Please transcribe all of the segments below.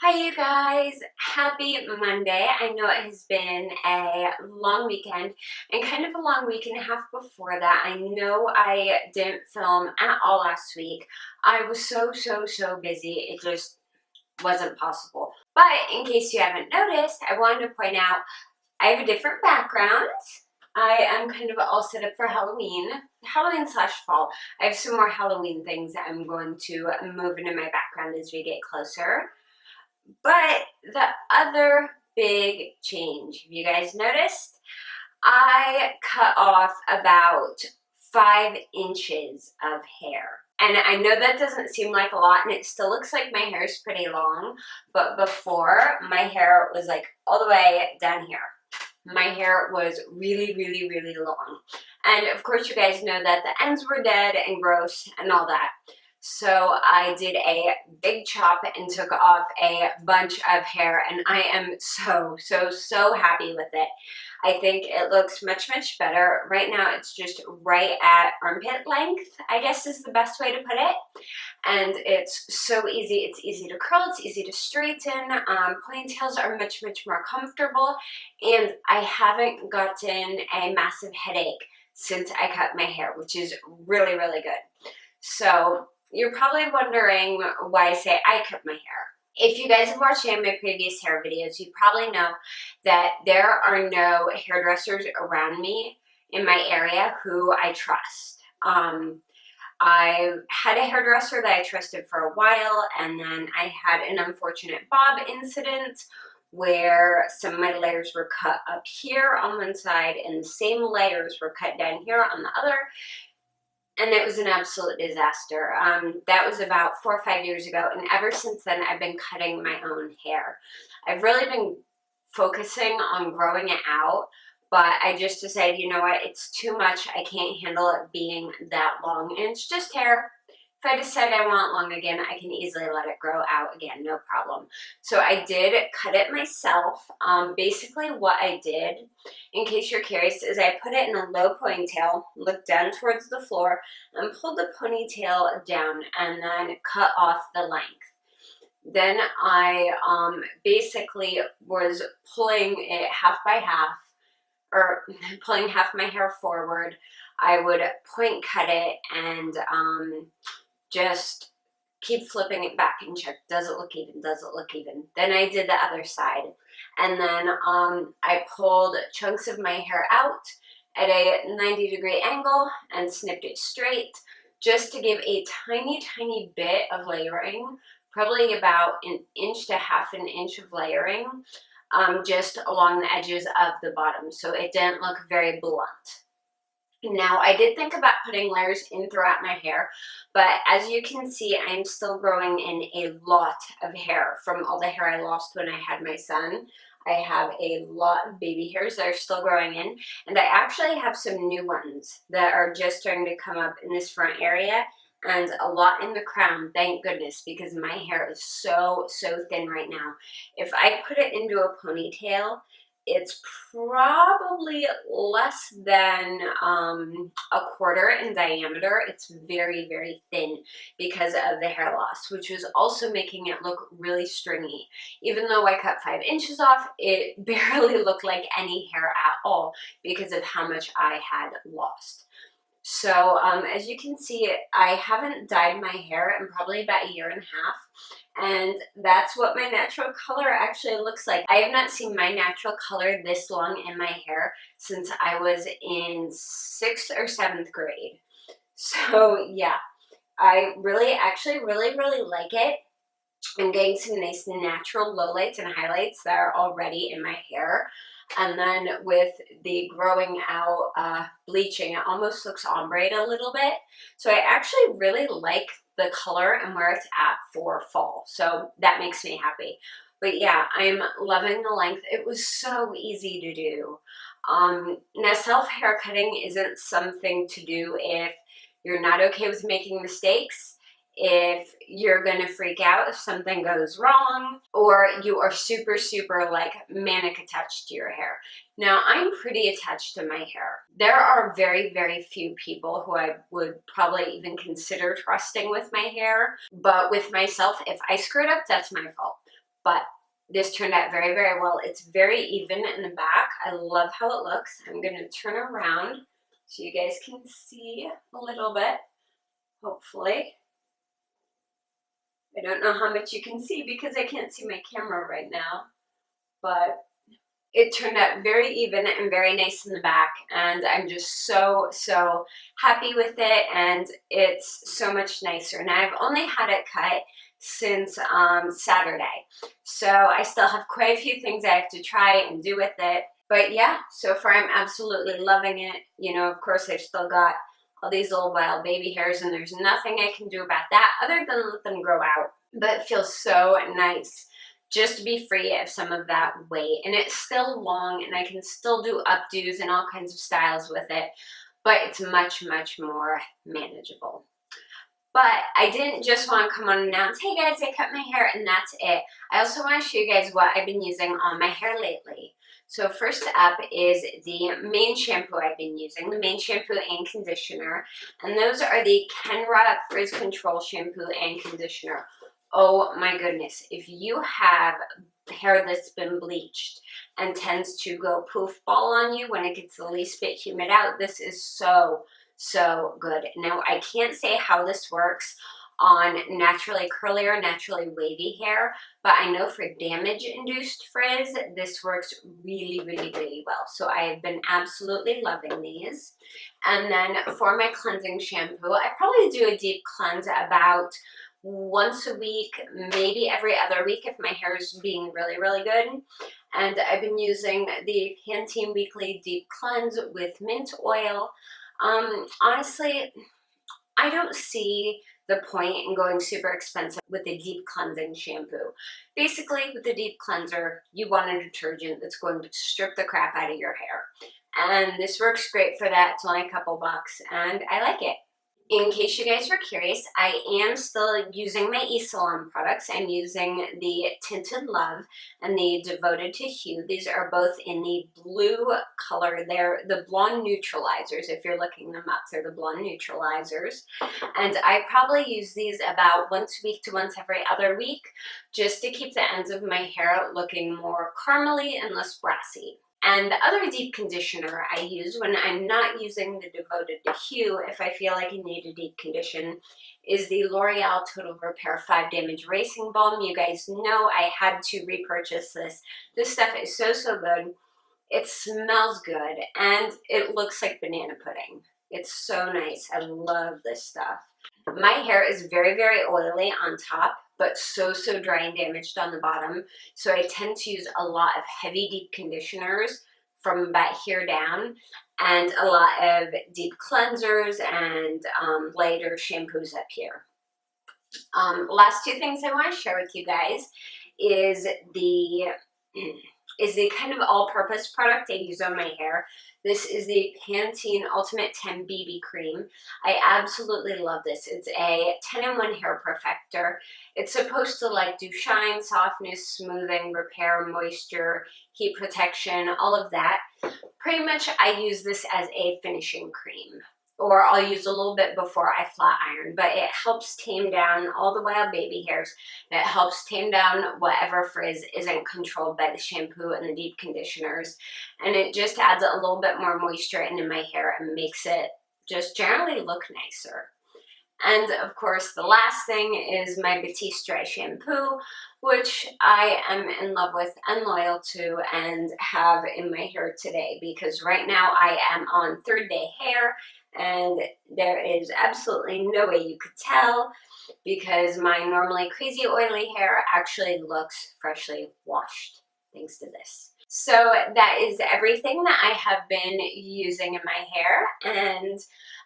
Hi you guys, happy Monday. I know it has been a long weekend and kind of a long week and a half before that. I know I didn't film at all last week. I was so busy, it just wasn't possible. But in case you haven't noticed, I wanted to point out I have a different background. I am kind of all set up for Halloween slash fall. I have some more Halloween things that I'm going to move into my background as we get closer. But the other big change, have you guys noticed? I cut off about 5 inches of hair. And I know that doesn't seem like a lot, and it still looks like my hair is pretty long, but before, my hair was like all the way down here. My hair was really long. And of course you guys know that the ends were dead and gross and all that. So I did a big chop and took off a bunch of hair, and I am so happy with it. I think it looks much better. Right now it's just right at armpit length, I guess is the best way to put it. And it's so easy. It's easy to curl, it's easy to straighten. Ponytails are much more comfortable, and I haven't gotten a massive headache since I cut my hair, which is really good. So you're probably wondering why I say I cut my hair. If you guys have watched any of my previous hair videos, you probably know that there are no hairdressers around me in my area who I trust. I had a hairdresser that I trusted for a while, and then I had an unfortunate bob incident where some of my layers were cut up here on one side and the same layers were cut down here on the other. And it was an absolute disaster. That was about 4 or 5 years ago, and ever since then I've been cutting my own hair. I've really been focusing on growing it out, but I just decided, you know what, it's too much. I can't handle it being that long, and it's just hair. If I decide I want it long again, I can easily let it grow out again, no problem. So I did cut it myself. Basically what I did, in case you're curious, is I put it in a low ponytail, looked down towards the floor, and pulled the ponytail down, and then cut off the length. Then I basically was pulling it half by half, or pulling half my hair forward. I would point cut it and just keep flipping it back and check, does it look even, does it look even? Then I did the other side, and then I pulled chunks of my hair out at a 90-degree angle and snipped it straight, just to give a tiny bit of layering, probably about 1 to half an inch of layering, just along the edges of the bottom, so it didn't look very blunt. Now, I did think about putting layers in throughout my hair, but as you can see, I'm still growing in a lot of hair from all the hair I lost when I had my son. I have a lot of baby hairs that are still growing in, and I actually have some new ones that are just starting to come up in this front area, and a lot in the crown, thank goodness, because my hair is so thin right now. If I put it into a ponytail, it's probably less than a quarter in diameter. It's very thin because of the hair loss, which was also making it look really stringy. Even though I cut 5 inches off, it barely looked like any hair at all because of how much I had lost. So as you can see, I haven't dyed my hair in probably about 1.5 years, and that's what my natural color actually looks like. I have not seen my natural color this long in my hair since I was in 6th or 7th grade. So yeah, I actually really like it. I'm getting some nice natural lowlights and highlights that are already in my hair. And then with the growing out bleaching, it almost looks ombre a little bit. So I actually really like the color and where it's at for fall. So that makes me happy. But yeah, I'm loving the length. It was so easy to do. Now, self-hair cutting isn't something to do if you're not okay with making mistakes, if you're gonna freak out if something goes wrong, or you are super like manic attached to your hair. Now, I'm pretty attached to my hair. There are very few people who I would probably even consider trusting with my hair, but with myself, if I screwed up, that's my fault. but this turned out very, very well. It's very even in the back. I love how it looks. I'm going to turn around so you guys can see a little bit, hopefully. I don't know how much you can see because I can't see my camera right now, but it turned out very even and very nice in the back, and I'm just so happy with it, and it's so much nicer. And I've only had it cut since Saturday, so I still have quite a few things I have to try and do with it. But yeah, so far I'm absolutely loving it. You know, of course I've still got all these little wild baby hairs, and there's nothing I can do about that other than let them grow out. But it feels so nice just to be free of some of that weight. And it's still long, and I can still do updos and all kinds of styles with it, but it's much, much more manageable. But I didn't just want to come on and announce, hey guys, I cut my hair and that's it. I also want to show you guys what I've been using on my hair lately. So first up is the main shampoo I've been using, the main shampoo and conditioner. And those are the Kenra Frizz Control Shampoo and Conditioner. Oh my goodness, if you have hair that's been bleached and tends to go poof ball on you when it gets the least bit humid out, this is so good. Now, I can't say how this works on naturally curly or naturally wavy hair, but I know for damage-induced frizz, this works really well. So I have been absolutely loving these. And then for my cleansing shampoo, I probably do a deep cleanse about once a week, maybe every other week if my hair is being really good. And I've been using the Pantene Weekly Deep Cleanse with mint oil. Honestly, I don't see the point in going super expensive with a deep cleansing shampoo. Basically, with the deep cleanser, you want a detergent that's going to strip the crap out of your hair. And this works great for that. It's only a couple bucks, and I like it. In case you guys were curious, I am still using my e-salon products. I'm using the Tinted Love and the Devoted to Hue. These are both in the blue color. They're the blonde neutralizers. If you're looking them up, they're the blonde neutralizers. And I probably use these about once a week to once every other week, just to keep the ends of my hair looking more caramely and less brassy. And the other deep conditioner I use when I'm not using the Devoted to Hue, if I feel like I need a deep condition, is the L'Oreal Total Repair 5 Damage Erasing Balm. You guys know I had to repurchase this. This stuff is so good. It smells good, and it looks like banana pudding. It's so nice. I love this stuff. My hair is very oily on top, but so dry and damaged on the bottom. So I tend to use a lot of heavy deep conditioners from about here down, and a lot of deep cleansers and lighter shampoos up here. Last two things I want to share with you guys is the kind of all-purpose product I use on my hair. This is the Pantene Ultimate 10 BB Cream. I absolutely love this. It's a 10-in-1 hair perfector. It's supposed to like do shine, softness, smoothing, repair, moisture, heat protection, all of that. Pretty much I use this as a finishing cream, or I'll use a little bit before I flat iron, but it helps tame down all the wild baby hairs. It helps tame down whatever frizz isn't controlled by the shampoo and the deep conditioners, and it just adds a little bit more moisture into my hair and makes it just generally look nicer. And of course, the last thing is my Batiste Dry Shampoo, which I am in love with and loyal to and have in my hair today, because right now I am on 3rd day hair, and there is absolutely no way you could tell because my normally crazy oily hair actually looks freshly washed thanks to this. So that is everything that I have been using in my hair, and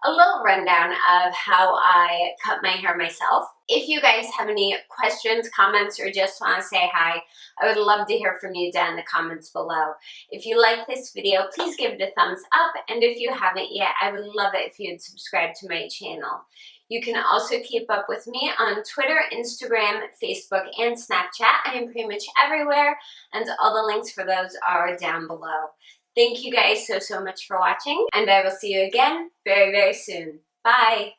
a little rundown of how I cut my hair myself. If you guys have any questions, comments, or just want to say hi, I would love to hear from you down in the comments below. If you like this video, please give it a thumbs up, and if you haven't yet, I would love it if you'd subscribe to my channel. You can also keep up with me on Twitter, Instagram, Facebook, and Snapchat. I am pretty much everywhere, and all the links for those are down below. Thank you guys so much for watching, and I will see you again very soon. Bye!